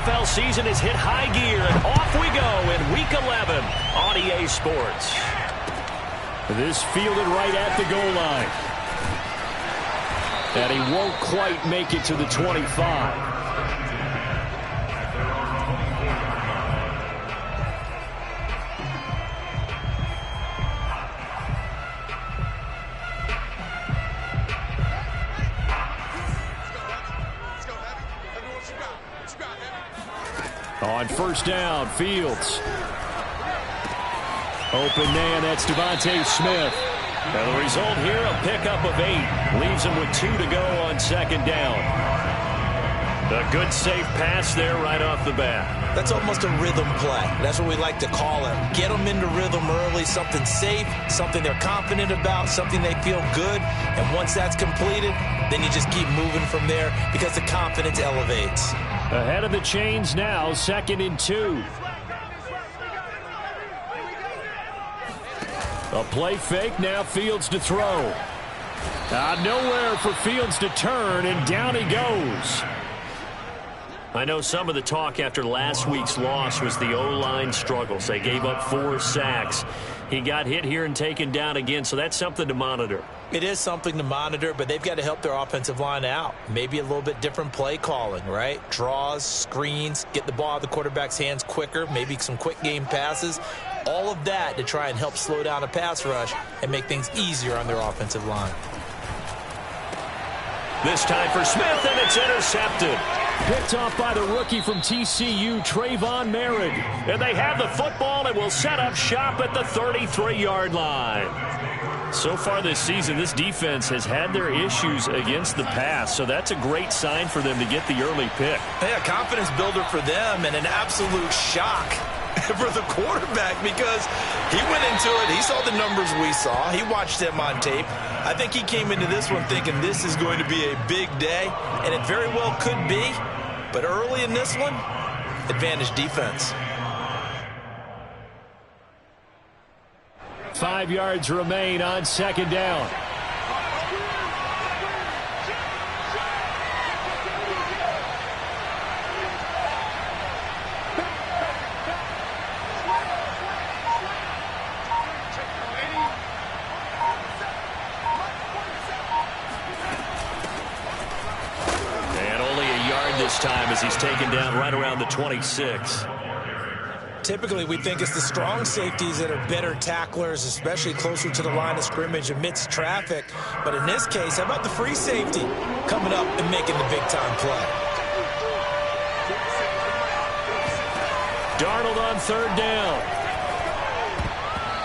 NFL season has hit high gear, and off we go in Week 11 on EA Sports. This fielded right at the goal line. And he won't quite make it to the 25. On first down, Fields. Open man, that's Devontae Smith. Now the result here, a pickup of 8. Leaves him with 2 to go on second down. A good safe pass there right off the bat. That's almost a rhythm play. That's what we like to call it. Get them into rhythm early, something safe, something they're confident about, something they feel good. And once that's completed, then you just keep moving from there because the confidence elevates. Ahead of the chains now, 2nd and 2. A play fake, now Fields to throw. Nowhere for Fields to turn, and down he goes. I know some of the talk after last week's loss was the O-line struggles. They gave up 4 sacks. He got hit here and taken down again, so that's something to monitor. It is something to monitor, but they've got to help their offensive line out. Maybe a little bit different play calling, right? Draws, screens, get the ball out of the quarterback's hands quicker, maybe some quick game passes. All of that to try and help slow down a pass rush and make things easier on their offensive line. This time for Smith, and it's intercepted. Picked off by the rookie from TCU, Trayvon Merritt. And they have the football and will set up shop at the 33-yard line. So far this season, this defense has had their issues against the pass, so that's a great sign for them to get the early pick. Hey, a confidence builder for them and an absolute shock for the quarterback because he went into it. He saw the numbers we saw. He watched them on tape. I think he came into this one thinking this is going to be a big day, and it very well could be. But early in this one, advantage defense. 5 yards remain on 2nd down. This time as he's taken down right around the 26. Typically, we think it's the strong safeties that are better tacklers, especially closer to the line of scrimmage amidst traffic. But in this case, how about the free safety coming up and making the big-time play? Darnold on 3rd down.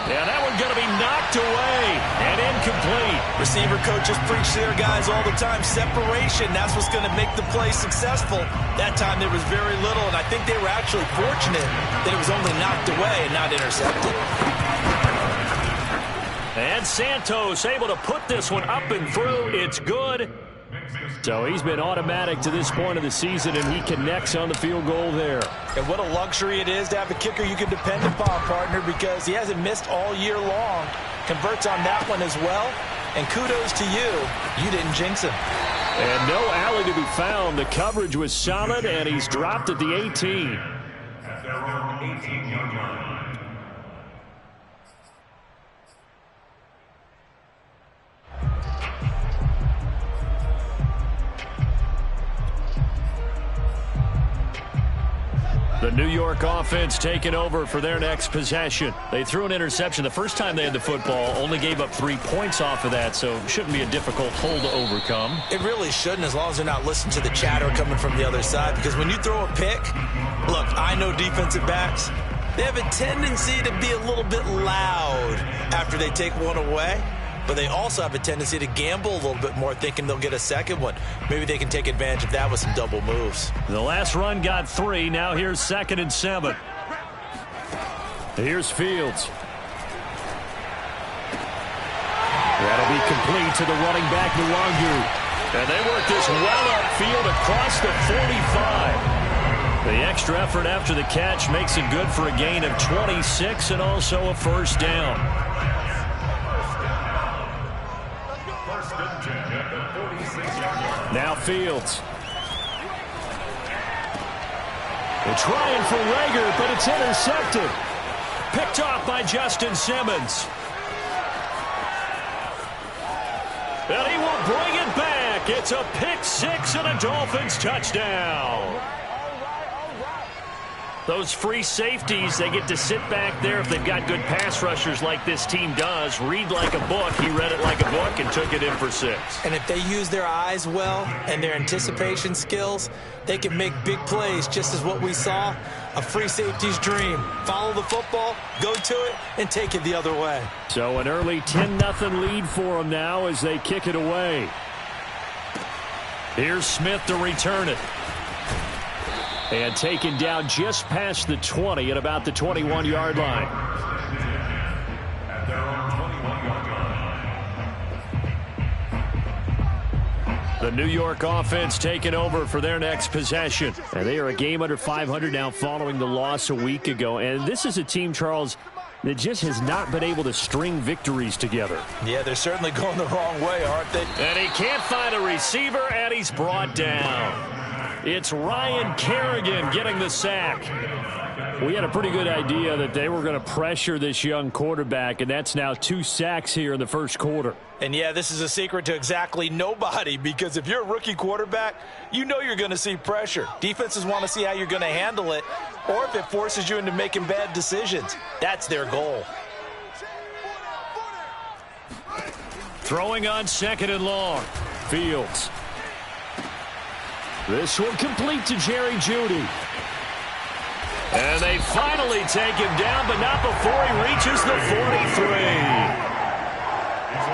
Yeah, that one's going to be knocked away and incomplete. Receiver coaches preach to their guys all the time. Separation, that's what's going to make the play successful. That time there was very little, and I think they were actually fortunate that it was only knocked away and not intercepted. And Santos able to put this one up and through. It's good. So he's been automatic to this point of the season, and he connects on the field goal there. And what a luxury it is to have a kicker you can depend upon, partner, because he hasn't missed all year long. Converts on that one as well. And kudos to you. You didn't jinx him. And no alley to be found. The coverage was solid, and he's dropped at the 18. At their own 18-yard line. The New York offense taking over for their next possession. They threw an interception the first time they had the football, only gave up 3 points off of that, so it shouldn't be a difficult hole to overcome. It really shouldn't, as long as they're not listening to the chatter coming from the other side, because when you throw a pick, look, I know defensive backs, they have a tendency to be a little bit loud after they take one away. But they also have a tendency to gamble a little bit more, thinking they'll get a second one. Maybe they can take advantage of that with some double moves. The last run got 3. Now here's 2nd and 7. Here's Fields. That'll be complete to the running back, Nwangu. And they work this well upfield across the 45. The extra effort after the catch makes it good for a gain of 26 and also a first down. Now Fields. They're trying for Reagor, but it's intercepted. Picked off by Justin Simmons. And he will bring it back. It's a pick six and a Dolphins touchdown. Those free safeties, they get to sit back there if they've got good pass rushers like this team does. Read like a book. He read it like a book and took it in for 6. And if they use their eyes well and their anticipation skills, they can make big plays, just as what we saw. A free safety's dream. Follow the football, go to it, and take it the other way. So an early 10-0 lead for them now as they kick it away. Here's Smith to return it. And taken down just past the 20 at about the 21-yard line. The New York offense taking over for their next possession. And they are a game under 500 now following the loss a week ago. And this is a team, Charles, that just has not been able to string victories together. Yeah, they're certainly going the wrong way, aren't they? And he can't find a receiver, and he's brought down. It's Ryan Kerrigan getting the sack. We had a pretty good idea that they were going to pressure this young quarterback, and that's now 2 sacks here in the first quarter. And, yeah, this is a secret to exactly nobody, because if you're a rookie quarterback, you know you're going to see pressure. Defenses want to see how you're going to handle it, or if it forces you into making bad decisions. That's their goal. Throwing on 2nd and long. Fields. This one complete to Jerry Jeudy. And they finally take him down, but not before he reaches the 43.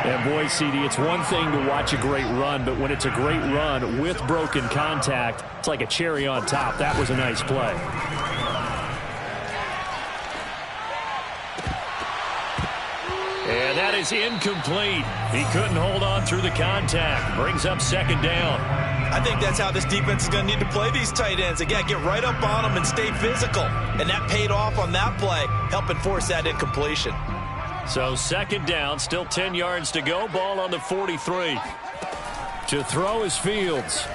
And boy, CD, it's one thing to watch a great run, but when it's a great run with broken contact, it's like a cherry on top. That was a nice play. And that is incomplete. He couldn't hold on through the contact. Brings up 2nd down. I think that's how this defense is going to need to play these tight ends. They got to get right up on them and stay physical. And that paid off on that play, helping force that incompletion. So 2nd down, still 10 yards to go. Ball on the 43. To throw is Fields.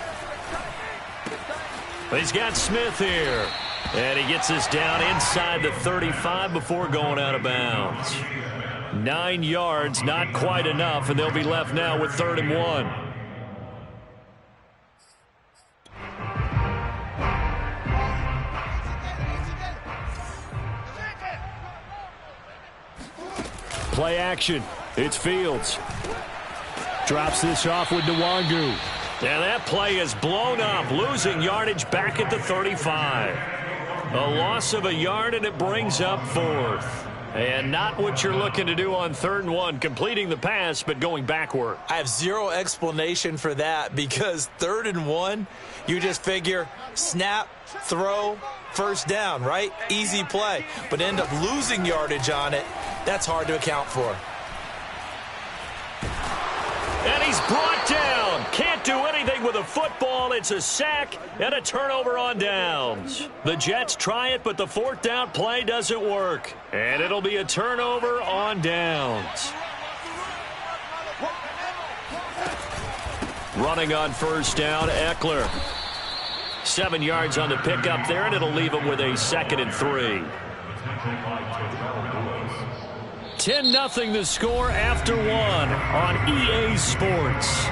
He's got Smith here. And he gets this down inside the 35 before going out of bounds. 9 yards, not quite enough, and they'll be left now with 3rd and 1. Play action. It's Fields. Drops this off with Nwangu. And that play is blown up, losing yardage back at the 35. A loss of a yard, and it brings up 4th. And not what you're looking to do on 3rd and 1, completing the pass, but going backward. I have zero explanation for that, because 3rd and 1, you just figure snap, throw, 1st down, right? Easy play. But end up losing yardage on it. That's hard to account for. And he's brought down. Can't do anything with a football. It's a sack and a turnover on downs. The Jets try it, but the 4th down play doesn't work. And it'll be a turnover on downs. Running on 1st down, Eckler. 7 yards on the pickup there, and it'll leave him with a 2nd and 3. 10-0 the score after 1 on EA Sports.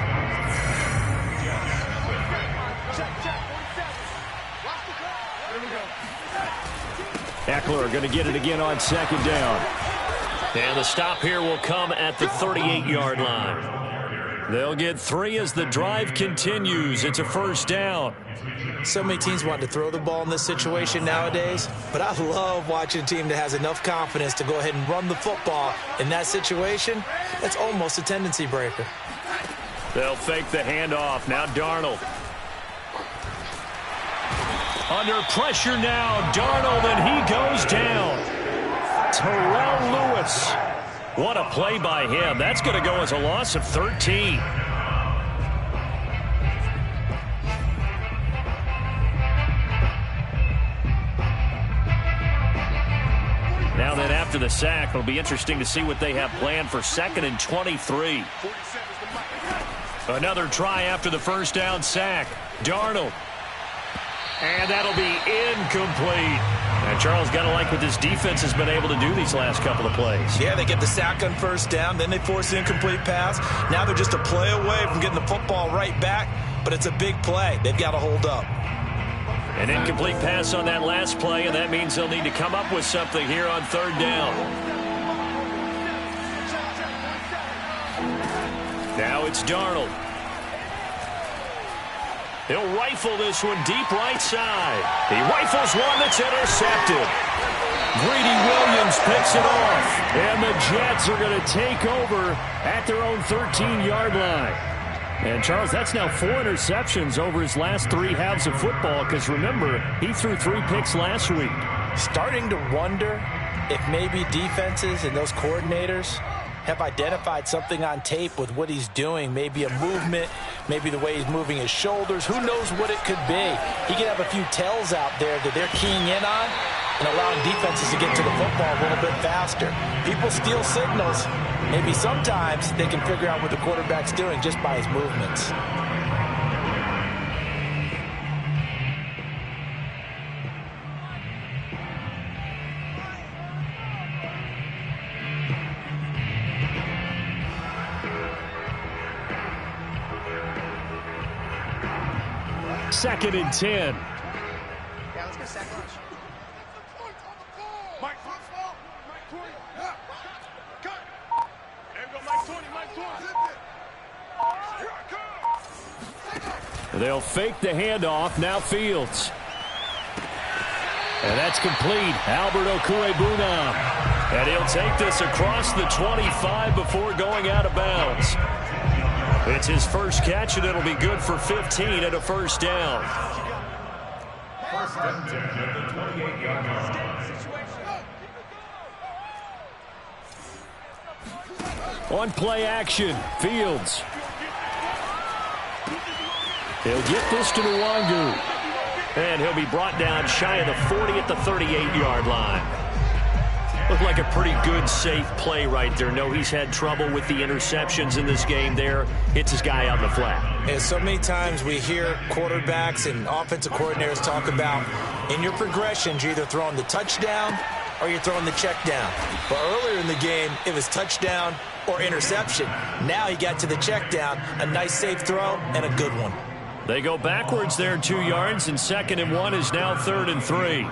Eckler going to get it again on 2nd down. And the stop here will come at the 38-yard line. They'll get 3 as the drive continues. It's a 1st down. So many teams want to throw the ball in this situation nowadays, but I love watching a team that has enough confidence to go ahead and run the football in that situation. That's almost a tendency breaker. They'll fake the handoff. Now Darnold. Under pressure now, Darnold, and he goes down. Terrell Lewis. What a play by him. That's going to go as a loss of 13. Now then, after the sack, it'll be interesting to see what they have planned for 2nd and 23. Another try after the 1st down sack. Darnold. And that'll be incomplete. And Charles, got to like what this defense has been able to do these last couple of plays. Yeah, they get the sack on first down, then they force the incomplete pass. Now they're just a play away from getting the football right back, but it's a big play. They've got to hold up. An incomplete pass on that last play, and that means they'll need to come up with something here on third down. Now it's Darnold. He'll rifle this one deep right side. He rifles one that's intercepted. Greedy Williams picks it off. And the Jets are going to take over at their own 13-yard line. And, Charles, that's now 4 interceptions over his last 3 halves of football because, remember, he threw 3 picks last week. Starting to wonder if maybe defenses and those coordinators have identified something on tape with what he's doing. Maybe a movement, maybe the way he's moving his shoulders. Who knows what it could be? He could have a few tells out there that they're keying in on and allowing defenses to get to the football a little bit faster. People steal signals. Maybe sometimes they can figure out what the quarterback's doing just by his movements. Second and 10. Yeah, let's go second. Mike 20. Yeah. Cut. There we go, Mike 20. Here I come. They'll fake the handoff. Now Fields. And that's complete. Albert Okwuegbunam. And he'll take this across the 25 before going out of bounds. It's his first catch, and it'll be good for 15 at a first down. On play action, Fields. He'll get this to Nwangu. And he'll be brought down shy of the 40 at the 38-yard line. Looked like a pretty good, safe play right there. No, he's had trouble with the interceptions in this game there. Hits his guy out in the flat. And so many times we hear quarterbacks and offensive coordinators talk about in your progressions, you're either throwing the touchdown or you're throwing the check down. But earlier in the game, it was touchdown or interception. Now he got to the check down, a nice safe throw, and a good one. They go backwards there 2 yards, and 2nd and 1 is now 3rd and 3.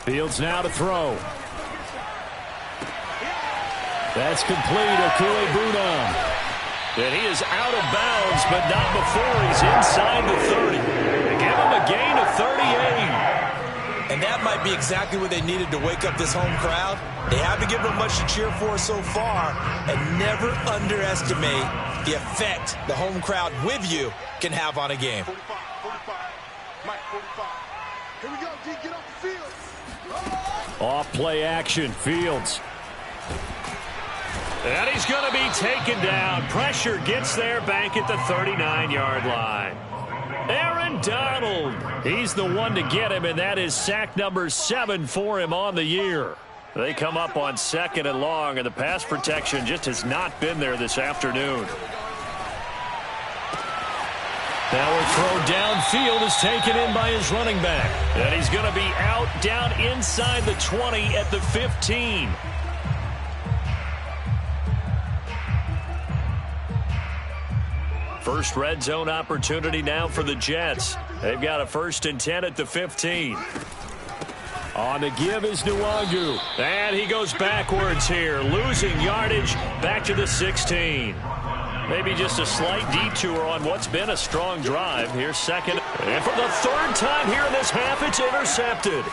Fields now to throw. That's complete. Okwuegbunam. And he is out of bounds, but not before he's inside the 30. They give him a gain of 38. And that might be exactly what they needed to wake up this home crowd. They haven't given them much to cheer for so far, and never underestimate the effect the home crowd with you can have on a game. 45. Mike, 45. Here we go, D. Get off the field. Off play action, Fields. And he's going to be taken down. Pressure gets there back at the 39-yard line. Aaron Donald. He's the one to get him, and that is sack number 7 for him on the year. They come up on 2nd and long, and the pass protection just has not been there this afternoon. Now a throw downfield is taken in by his running back. And he's going to be out down inside the 20 at the 15. First red zone opportunity now for the Jets. They've got a 1st and 10 at the 15. On the give is Nwangu. And he goes backwards here, losing yardage back to the 16. Maybe just a slight detour on what's been a strong drive. Here's 2nd. And for the 3rd time here in this half, it's intercepted.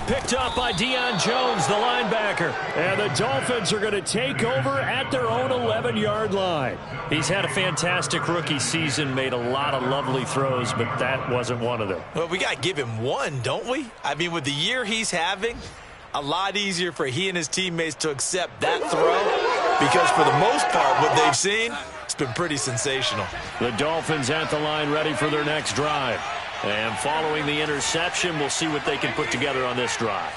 Picked up by Deion Jones, the linebacker. And the Dolphins are going to take over at their own 11-yard line. He's had a fantastic rookie season, made a lot of lovely throws, but that wasn't one of them. Well, we got to give him one, don't we? I mean, with the year he's having, a lot easier for he and his teammates to accept that throw because for the most part, what they've seen, it's been pretty sensational. The Dolphins at the line ready for their next drive. And following the interception, we'll see what they can put together on this drive.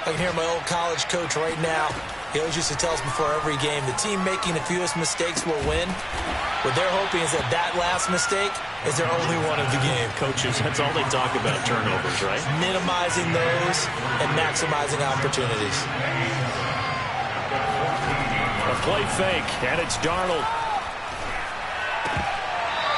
I can hear my old college coach right now. He always used to tell us before every game, the team making the fewest mistakes will win. What they're hoping is that that last mistake is their only one of the game. Coaches, that's all they talk about, turnovers, right? Minimizing those and maximizing opportunities. A play fake, and it's Darnold.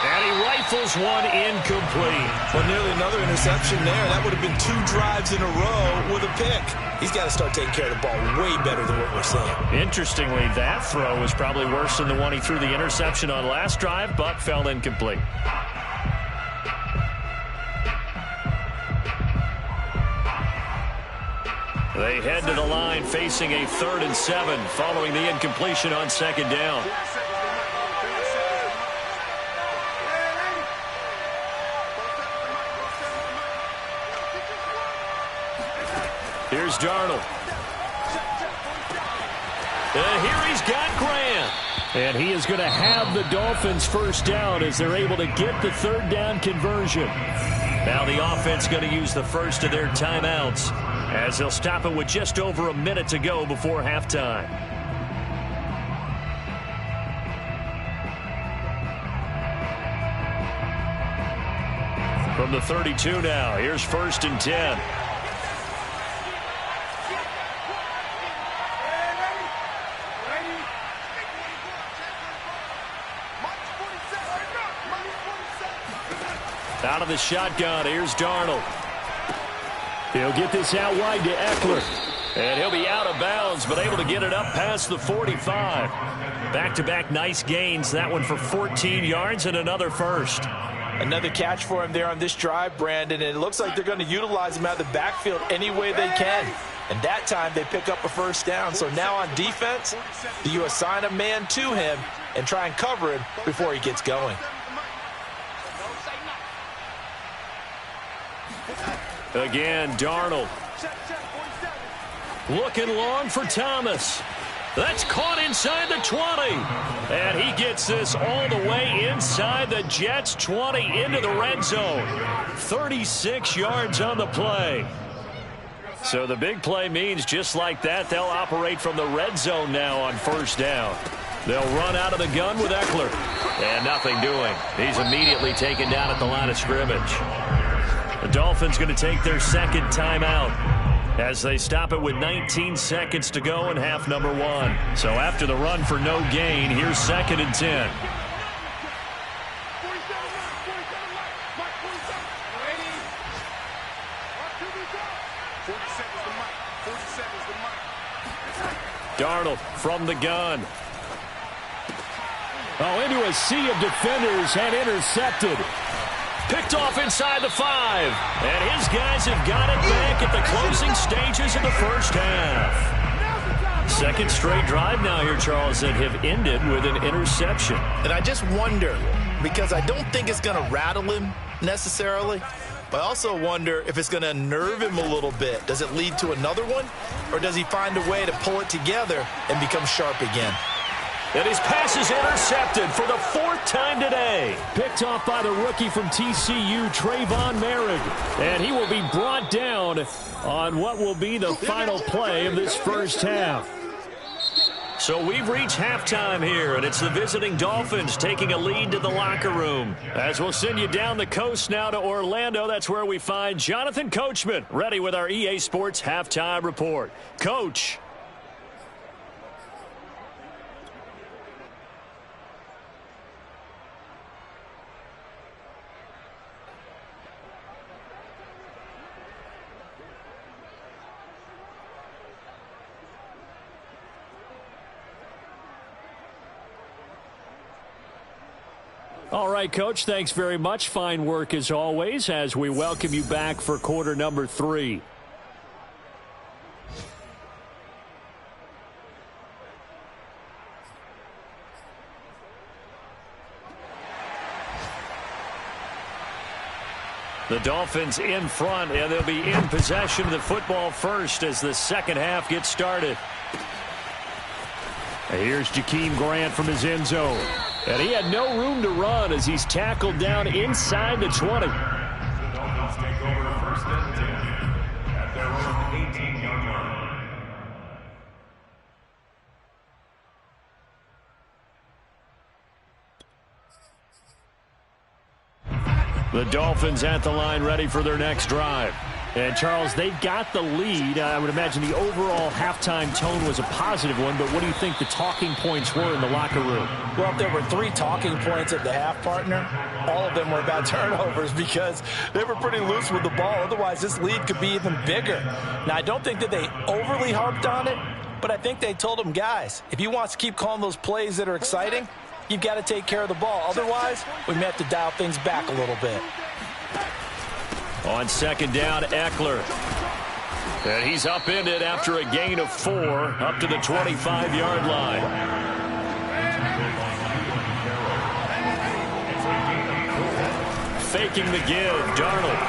And he rifles one incomplete. Well, nearly another interception there. That would have been 2 drives in a row with a pick. He's got to start taking care of the ball way better than what we're seeing. Interestingly, that throw was probably worse than the one he threw the interception on last drive, but fell incomplete. They head to the line facing a 3rd and 7 following the incompletion on 2nd down. Here's Darnold. And here he's got Grant. And he is going to have the Dolphins first down as they're able to get the 3rd down conversion. Now the offense going to use the first of their timeouts as they'll stop it with just over a minute to go before halftime. From the 32 now, here's 1st and 10. Out of the shotgun, here's Darnold. He'll get this out wide to Eckler. And he'll be out of bounds, but able to get it up past the 45. Back-to-back nice gains. That one for 14 yards and another first. Another catch for him there on this drive, Brandon. And it looks like they're going to utilize him out of the backfield any way they can. And that time they pick up a first down. So now on defense, do you assign a man to him and try and cover him before he gets going? Again, Darnold. Looking long for Thomas. That's caught inside the 20. And he gets this all the way inside the Jets' 20 into the red zone. 36 yards on the play. So the big play means just like that, they'll operate from the red zone now on 1st down. They'll run out of the gun with Eckler. And nothing doing. He's immediately taken down at the line of scrimmage. The Dolphins going to take their 2nd timeout as they stop it with 19 seconds to go in half number 1. So after the run for no gain, here's 2nd and 10. Darnold from the gun. Oh, into a sea of defenders and intercepted. Picked off inside the 5. And his guys have got it back at the closing stages of the first half. 2nd straight drive now here, Charles, that have ended with an interception. And I just wonder, because I don't think it's going to rattle him necessarily, but I also wonder if it's going to unnerve him a little bit. Does it lead to another one? Or does he find a way to pull it together and become sharp again? And his pass is intercepted for the 4th time today. Picked off by the rookie from TCU, Trayvon Merrick. And he will be brought down on what will be the final play of this first half. So we've reached halftime here, and it's the visiting Dolphins taking a lead to the locker room. As we'll send you down the coast now to Orlando, that's where we find Jonathan Coachman, ready with our EA Sports Halftime Report. Coach. All right, Coach, thanks very much. Fine work as always as we welcome you back for quarter number 3. The Dolphins in front, and they'll be in possession of the football first as the second half gets started. Here's Jakeem Grant from his end zone. And he had no room to run as he's tackled down inside the 20. The Dolphins at the line ready for their next drive. And, Charles, they've got the lead. I would imagine the overall halftime tone was a positive one, but what do you think the talking points were in the locker room? Well, if there were 3 talking points at the half, partner, all of them were about turnovers because they were pretty loose with the ball. Otherwise, this lead could be even bigger. Now, I don't think that they overly harped on it, but I think they told them, guys, if you want to keep calling those plays that are exciting, you've got to take care of the ball. Otherwise, we may have to dial things back a little bit. On second down, Eckler. And he's upended after a gain of 4 up to the 25-yard line. Faking the give, Darnold.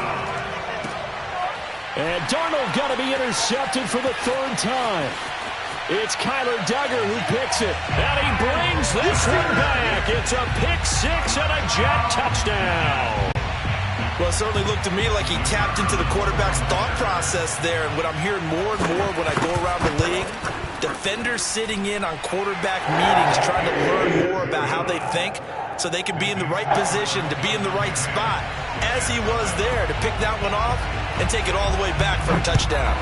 And Darnold got to be intercepted for the 3rd time. It's Kyler Duggar who picks it. And he brings this one back. It's a pick 6 and a Jet touchdown. Well, it certainly looked to me like he tapped into the quarterback's thought process there. And what I'm hearing more and more when I go around the league, defenders sitting in on quarterback meetings trying to learn more about how they think so they can be in the right position to be in the right spot, as he was there to pick that one off and take it all the way back for a touchdown.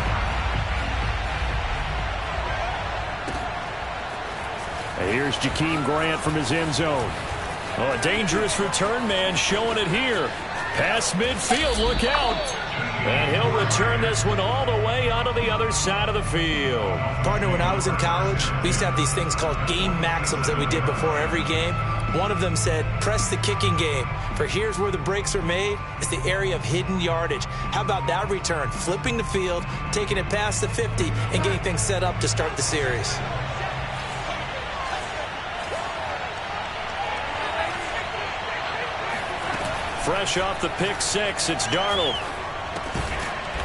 Here's Jakeem Grant from his end zone. Oh, a dangerous return man showing it here. Past midfield, look out. And he'll return this one all the way onto the other side of the field. Partner, when I was in college, we used to have these things called game maxims that we did before every game. One of them said, press the kicking game. For here's where the breaks are made. It's the area of hidden yardage. How about that return? Flipping the field, taking it past the 50, and getting things set up to start the series. Fresh off the pick 6, it's Darnold.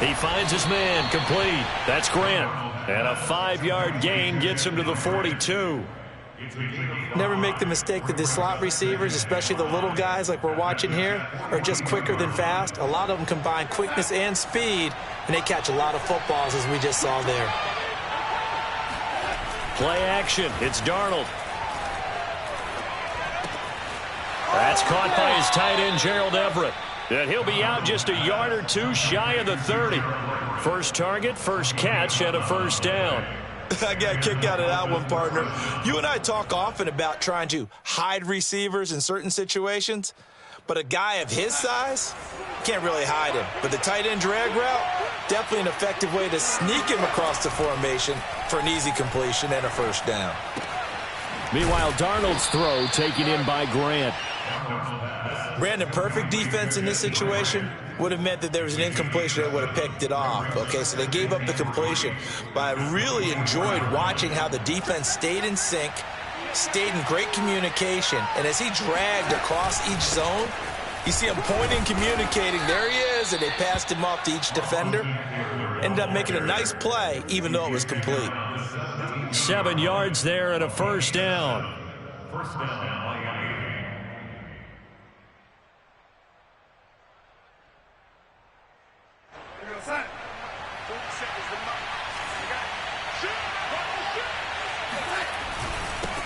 He finds his man, complete. That's Grant. And a 5-yard gain gets him to the 42. Never make the mistake that the slot receivers, especially the little guys like we're watching here, are just quicker than fast. A lot of them combine quickness and speed, and they catch a lot of footballs, as we just saw there. Play action. It's Darnold. That's caught by his tight end, Gerald Everett. And he'll be out just a yard or 2 shy of the 30. First target, first catch, and a first down. I got a kick out of that one, partner. You and I talk often about trying to hide receivers in certain situations, but a guy of his size can't really hide him. But the tight end drag route, definitely an effective way to sneak him across the formation for an easy completion and a first down. Meanwhile, Darnold's throw taken in by Grant. Brandon, perfect defense in this situation would have meant that there was an incompletion that would have picked it off. Okay, so they gave up the completion. But I really enjoyed watching how the defense stayed in sync, stayed in great communication. And as he dragged across each zone, you see him pointing, communicating. There he is, and they passed him off to each defender. Ended up making a nice play, even though it was complete. 7 yards there and a first down. First down.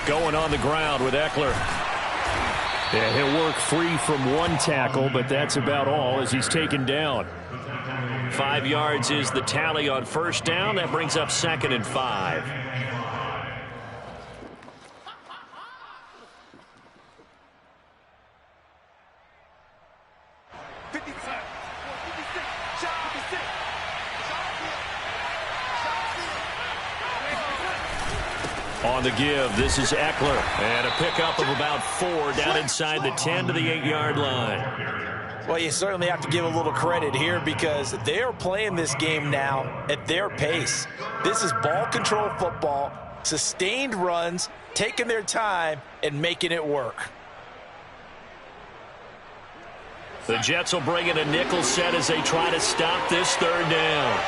Going on the ground with Eckler. And he'll work free from 1 tackle, but that's about all as he's taken down. 5 yards is the tally on first down. That brings up 2nd and 5. On the give, this is Eckler. And a pickup of about 4 down inside the 10 to the 8-yard line. Well, you certainly have to give a little credit here because they are playing this game now at their pace. This is ball control football, sustained runs, taking their time, and making it work. The Jets will bring in a nickel set as they try to stop this third down.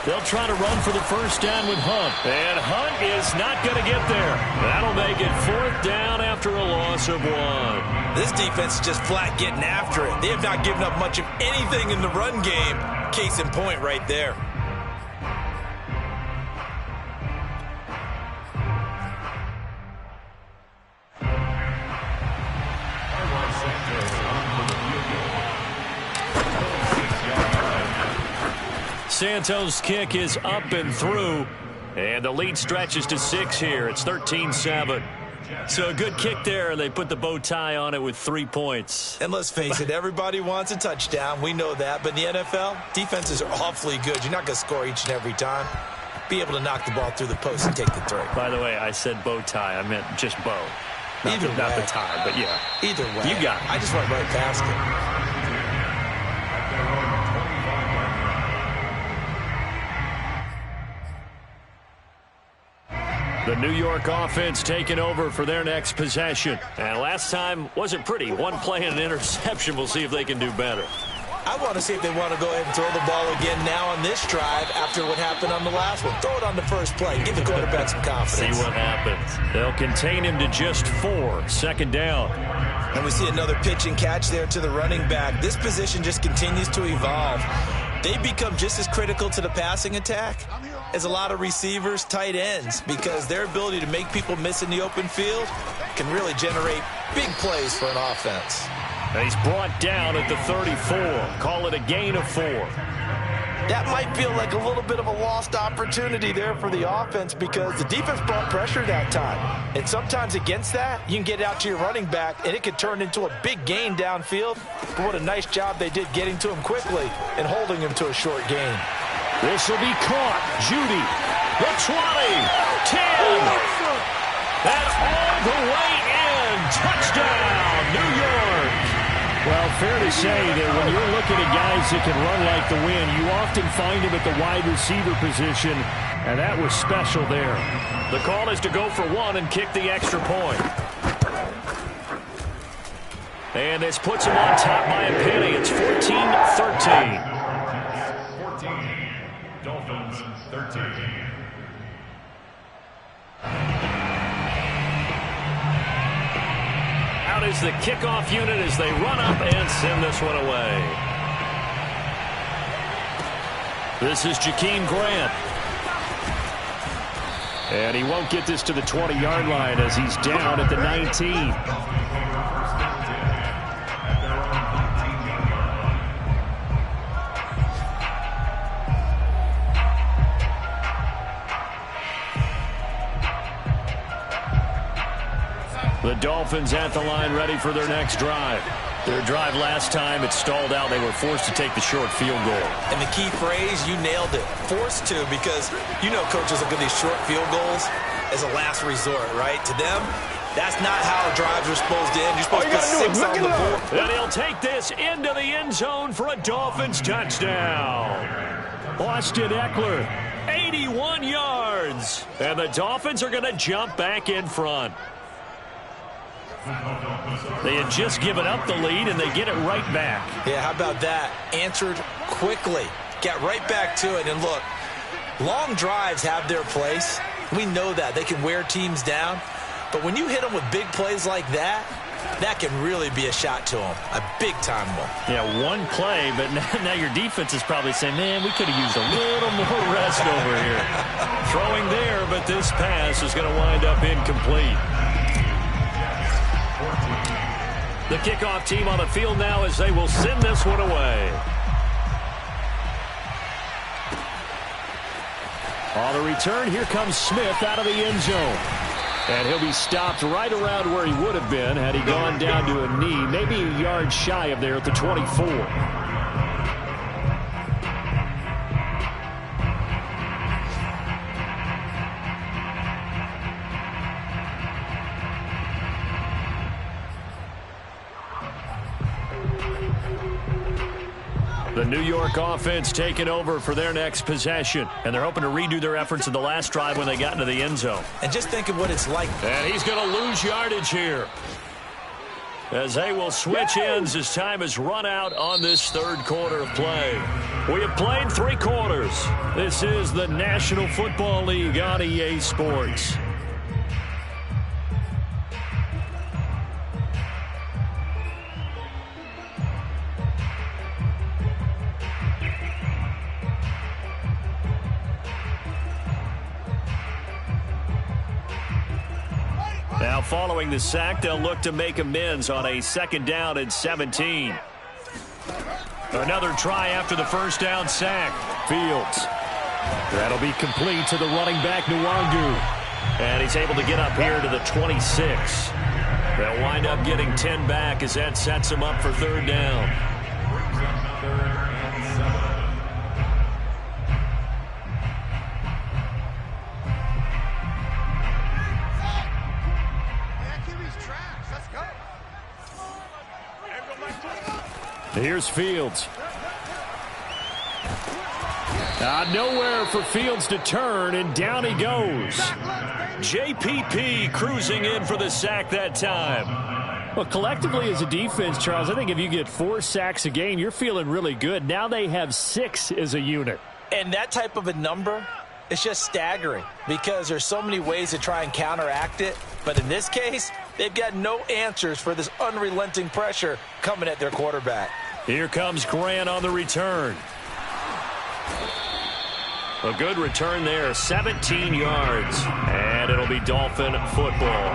They'll try to run for the first down with Hunt. And Hunt is not going to get there. That'll make it 4th down after a loss of 1. This defense is just flat getting after it. They have not given up much of anything in the run game. Case in point right there. Santos' kick is up and through, and the lead stretches to 6 here. It's 13-7. So a good kick there, and they put the bow tie on it with 3 points. And let's face it, everybody wants a touchdown. We know that. But in the NFL, defenses are awfully good. You're not going to score each and every time. Be able to knock the ball through the post and take the throw. By the way, I said bow tie. I meant just bow. Not the tie, but yeah. Either way. You got it. I just went right past it. The New York offense taking over for their next possession. And last time wasn't pretty. 1 play and an interception. We'll see if they can do better. I want to see if they want to go ahead and throw the ball again now on this drive after what happened on the last one. Throw it on the first play. Give the quarterback some confidence. See what happens. They'll contain him to just 4. 2nd down. And we see another pitch and catch there to the running back. This position just continues to evolve. They become just as critical to the passing attack as a lot of receivers, tight ends, because their ability to make people miss in the open field can really generate big plays for an offense. And he's brought down at the 34. Call it a gain of 4. That might feel like a little bit of a lost opportunity there for the offense because the defense brought pressure that time. And sometimes against that, you can get out to your running back, and it could turn into a big gain downfield. But what a nice job they did getting to him quickly and holding him to a short gain. This will be caught. Judy, the 20, 10, and all the way in. Touchdown, New York. Well, fair to say that when you're looking at guys that can run like the wind, you often find them at the wide receiver position, and that was special there. The call is to go for 1 and kick the extra point. And this puts him on top by a penny. It's 14-13. 14, Dolphins 13. Out is the kickoff unit as they run up and send this one away. This is Jakeem Grant. And he won't get this to the 20-yard line as he's down at the 19. The Dolphins at the line ready for their next drive. Their drive last time, it stalled out. They were forced to take the short field goal. And the key phrase, you nailed it. Forced to, because you know coaches look at these short field goals as a last resort, right? To them, that's not how drives are supposed to end. You're supposed to put 6 on the board. And he'll take this into the end zone for a Dolphins touchdown. Austin Eckler, 81 yards. And the Dolphins are going to jump back in front. They had just given up the lead, and they get it right back. Yeah, how about that? Answered quickly. Got right back to it. And look, long drives have their place. We know that. They can wear teams down. But when you hit them with big plays like that, that can really be a shot to them. A big-time one. Yeah, 1 play, but now your defense is probably saying, man, we could have used a little more rest over here. Throwing there, but this pass is going to wind up incomplete. The kickoff team on the field now as they will send this one away. On the return, here comes Smith out of the end zone. And he'll be stopped right around where he would have been had he gone down to a knee, maybe a yard shy of there at the 24. The New York offense taking over for their next possession. And they're hoping to redo their efforts in the last drive when they got into the end zone. And just think of what it's like. And he's going to lose yardage here. as they will switch ends as time has run out on this third quarter of play. We have played 3 quarters. This is the National Football League on EA Sports. Now following the sack, they'll look to make amends on a 2nd down and 17. Another try after the first down sack. Fields. That'll be complete to the running back, Nwangu. And he's able to get up here to the 26. They'll wind up getting 10 back as that sets him up for 3rd down. Here's Fields. Nowhere for Fields to turn, and down he goes. JPP cruising in for the sack that time. Well, collectively as a defense, Charles, I think if you get 4 sacks a game, you're feeling really good. Now they have 6 as a unit. And that type of a number, it's just staggering because there's so many ways to try and counteract it. But in this case, they've got no answers for this unrelenting pressure coming at their quarterback. Here comes Grant on the return. A good return there, 17 yards. And it'll be Dolphin football.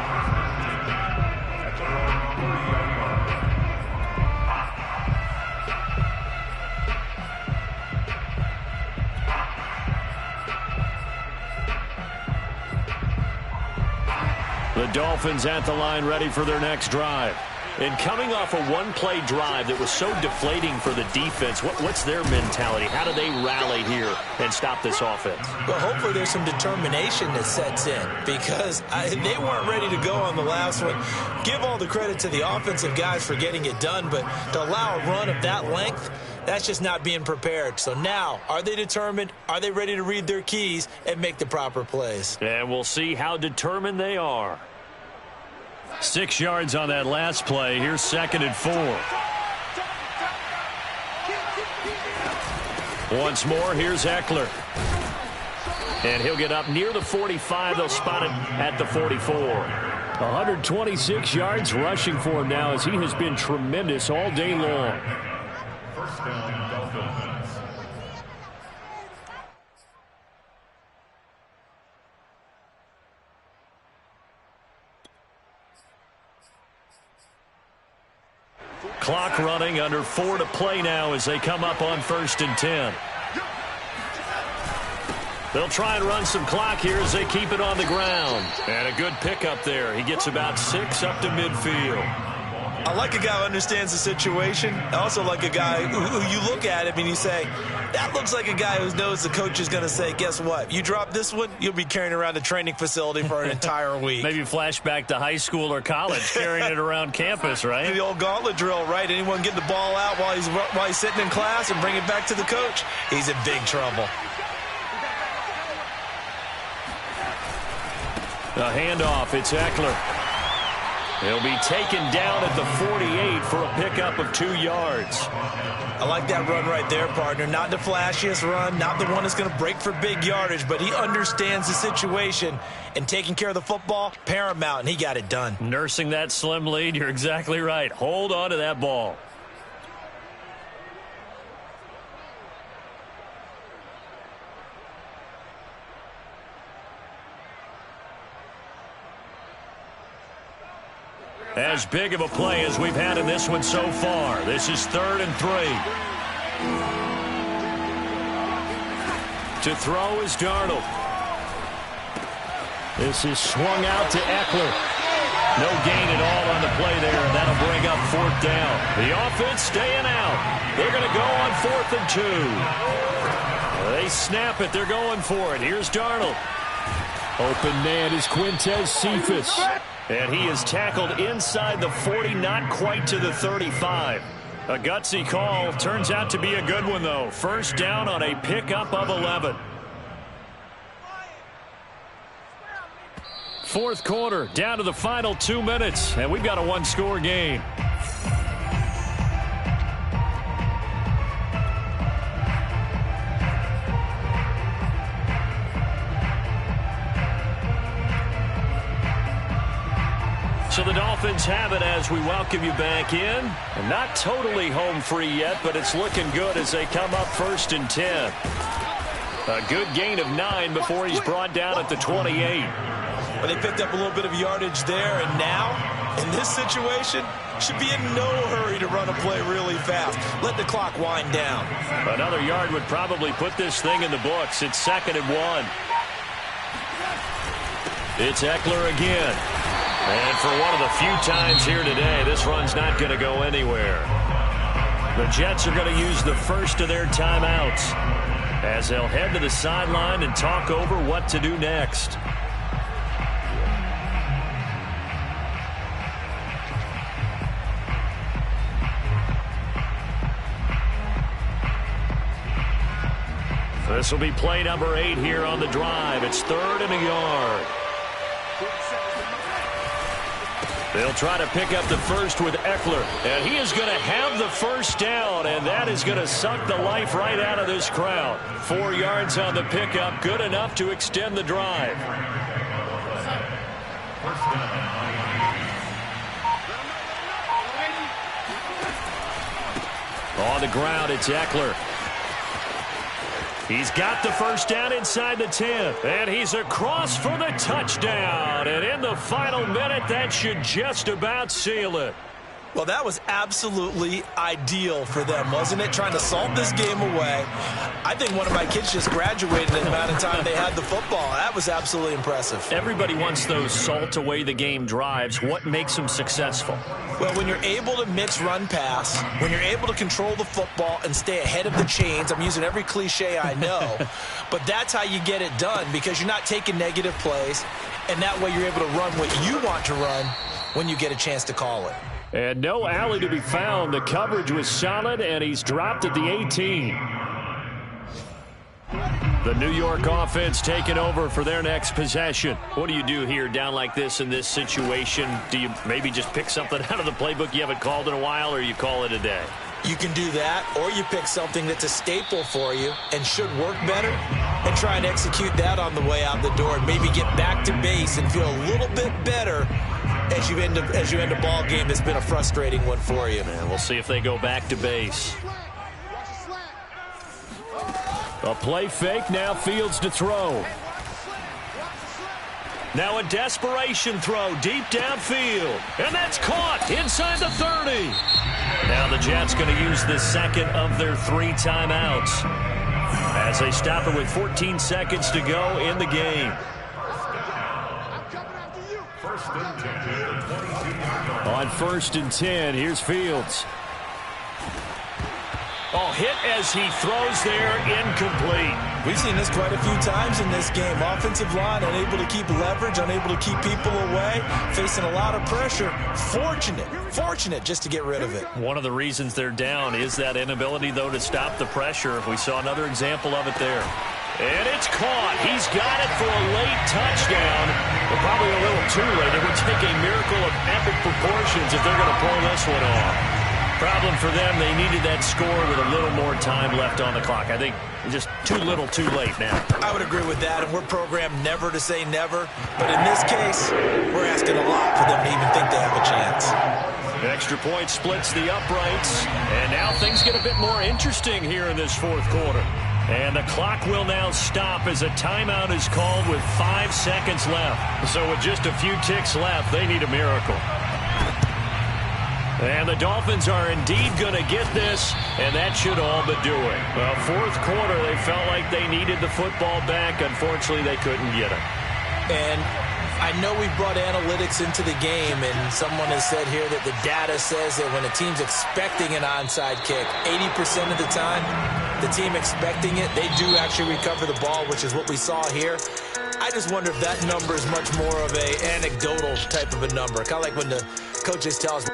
The Dolphins at the line ready for their next drive. And coming off a one-play drive that was so deflating for the defense, what's their mentality? How do they rally here and stop this offense? Well, hopefully there's some determination that sets in because they weren't ready to go on the last one. Give all the credit to the offensive guys for getting it done, but to allow a run of that length, that's just not being prepared. So now, are they determined? Are they ready to read their keys and make the proper plays? And we'll see how determined they are. 6 yards on that last play. Here's 2nd and 4. Once more, here's Eckler. And he'll get up near the 45. They'll spot it at the 44. 126 yards rushing for him now as he has been tremendous all day long. First down, Dolphins. Clock running, under 4 to play now as they come up on 1st and 10. They'll try and run some clock here as they keep it on the ground. And a good pickup there. He gets about 6 up to midfield. I like a guy who understands the situation. I also like a guy who you look at him and you say, that looks like a guy who knows the coach is going to say, guess what? You drop this one, you'll be carrying around the training facility for an entire week. Maybe flashback to high school or college, carrying it around campus, right? The old gauntlet drill, right? Anyone get the ball out while he's sitting in class and bring it back to the coach, he's in big trouble. The handoff, it's Eckler. He'll be taken down at the 48 for a pickup of 2 yards. I like that run right there, partner. Not the flashiest run, not the one that's going to break for big yardage, but he understands the situation, and taking care of the football, paramount, and he got it done. Nursing that slim lead, you're exactly right. Hold on to that ball. As big of a play as we've had in this one so far. This is 3rd and 3. To throw is Darnold. This is swung out to Eckler. No gain at all on the play there, and that'll bring up 4th down. The offense staying out. They're going to go on 4th and 2. They snap it. They're going for it. Here's Darnold. Open man is Quintez Cephas. And he is tackled inside the 40, not quite to the 35. A gutsy call. Turns out to be a good one, though. 1st down on a pickup of 11. Fourth quarter, down to the final 2 minutes, and we've got a one-score game. So the Dolphins have it as we welcome you back in. And not totally home free yet, but it's looking good as they come up 1st and 10. A good gain of 9 before he's brought down at the 28. Well, they picked up a little bit of yardage there, and now, in this situation, should be in no hurry to run a play really fast. Let the clock wind down. Another yard would probably put this thing in the books. It's 2nd and 1. It's Ekeler again. And for one of the few times here today, this run's not going to go anywhere. The Jets are going to use the first of their timeouts as they'll head to the sideline and talk over what to do next. This will be play number 8 here on the drive. It's 3rd and a yard. They'll try to pick up the first with Ekeler, and he is going to have the first down, and that is going to suck the life right out of this crowd. 4 yards on the pickup, good enough to extend the drive. On the ground, it's Ekeler. He's got the first down inside the 10, and he's across for the touchdown. And in the final minute, that should just about seal it. Well, that was absolutely ideal for them, wasn't it? Trying to salt this game away. I think one of my kids just graduated in the amount of time they had the football. That was absolutely impressive. Everybody wants those salt away the game drives. What makes them successful? Well, when you're able to mix run-pass, when you're able to control the football and stay ahead of the chains, I'm using every cliche I know, but that's how you get it done because you're not taking negative plays, and that way you're able to run what you want to run when you get a chance to call it. And no alley to be found. The coverage was solid, and he's dropped at the 18. The New York offense taking over for their next possession. What do you do here down like this in this situation? Do you maybe just pick something out of the playbook you haven't called in a while, or you call it a day? You can do that, or you pick something that's a staple for you and should work better and try and execute that on the way out the door and maybe get back to base and feel a little bit better as you end a ball game that's been a frustrating one for you. And we'll see if they go back to base. A play fake, now Fields to throw. Now a desperation throw deep downfield. And that's caught inside the 30. Now the Jets going to use the second of their 3 timeouts as they stop it with 14 seconds to go in the game. On 1st and 10, here's Fields. Oh, hit as he throws there, incomplete. We've seen this quite a few times in this game. Offensive line unable to keep leverage, unable to keep people away, facing a lot of pressure. Fortunate just to get rid of it. One of the reasons they're down is that inability, though, to stop the pressure. We saw another example of it there. And it's caught. He's got it for a late touchdown. But probably a little too late. It would take a miracle of epic proportions if they're going to pull this one off. Problem for them, they needed that score with a little more time left on the clock. I think just too little too late now. I would agree with that, and we're programmed never to say never. But in this case, we're asking a lot for them to even think they have a chance. Extra point splits the uprights, and now things get a bit more interesting here in this 4th quarter. And the clock will now stop as a timeout is called with 5 seconds left. So with just a few ticks left, they need a miracle. And the Dolphins are indeed going to get this, and that should all but do it. Well, 4th quarter, they felt like they needed the football back. Unfortunately, they couldn't get it. And I know we brought analytics into the game, and someone has said here that the data says that when a team's expecting an onside kick, 80% of the time, the team expecting it, they do actually recover the ball, which is what we saw here. I just wonder if that number is much more of a anecdotal type of a number, kind of like when the coaches tell us